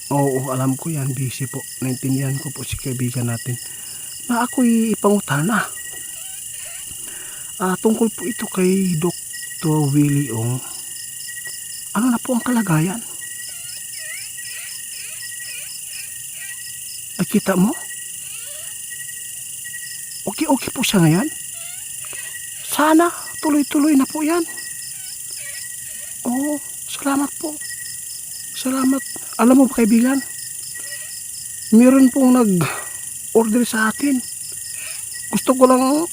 Oo, alam ko yan, busy po. Naintindihan ko po si kaibigan natin na ako'y ipangutana. Tungkol po ito kay Dr. Willie Ong. Ano na po ang kalagayan? Nakita mo? Okay po siya ngayon? Sana tuloy-tuloy na po yan. Oo, salamat po. Salamat. Alam mo ba kaibigan, meron pong nag-order sa atin. Gusto ko lang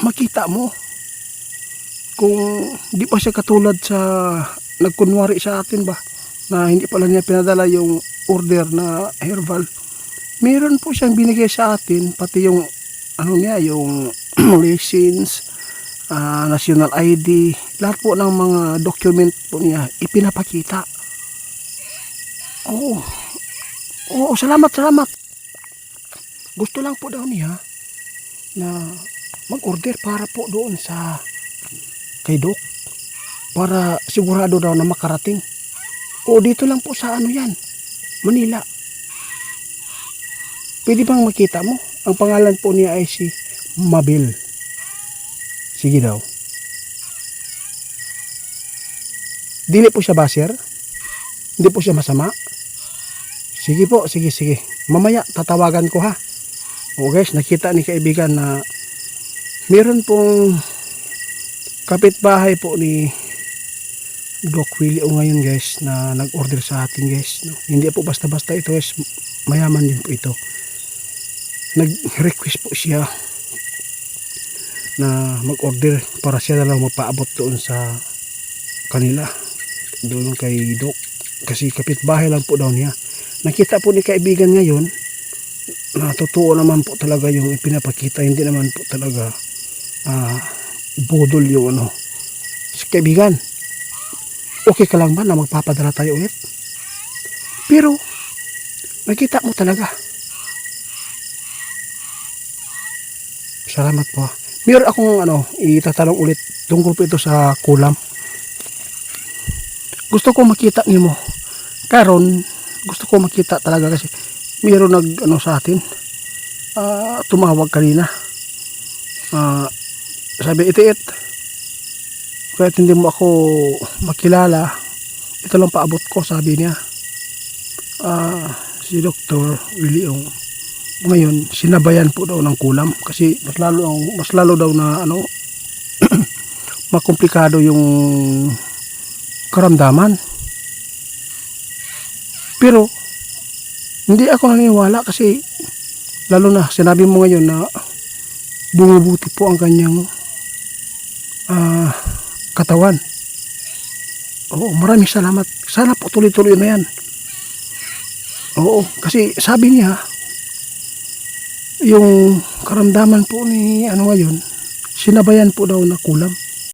makita mo kung di pa siya katulad sa nagkunwari sa atin ba, na hindi pala niya pinadala yung order na herbal. Meron po siyang binigay sa atin, pati yung ano niya, yung license, national ID, lahat po ng mga document po niya ipinapakita. Oo, salamat. Gusto lang po daw niya na mag-order para po doon sa kay Doc, para sigurado daw na makarating. O dito lang po sa ano yan, Manila. Pwede bang makita mo? Ang pangalan po niya ay si Mabel. Sige daw. Dili po siya baser? Hindi po siya masama? Sige po, sige. Mamaya tatawagan ko ha. O guys, nakita ni kaibigan na meron pong kapitbahay po ni Doc Willie o ngayon guys na nag-order sa atin guys. No? Hindi po basta-basta ito guys, mayaman din po ito. Nag-request po siya na mag-order para siya na lang magpaabot doon sa kanila, doon kay Doc, kasi kapitbahay lang po daw niya. Nakita po ni kaibigan ngayon na totoo naman po talaga yung ipinapakita, hindi naman po talaga budol yung ano. So, kaibigan, okay ka lang ba na magpapadala tayo ulit? Pero nakita mo talaga. Salamat po. Meron akong itatanong ulit tungkol po ito sa kulam. Gusto ko makita nimo. Karon gusto ko makita talaga kasi meron sa atin. Tumawag kanina. Sabi itiit. Kahit hindi mo ako makilala, ito lang paabot ko, sabi niya. Si Dr. Willie Ong ngayon sinabayan po daw ng kulam kasi mas lalo daw na makomplikado yung karamdaman. Pero hindi ako naniniwala kasi lalo na sinabi mo ngayon na bumubuti po ang kanyang katawan. Oo, maraming salamat. Sana po tuloy-tuloy na yan. Oo, kasi sabi niya yung karamdaman po ni ngayon sinabayan po daw na kulam.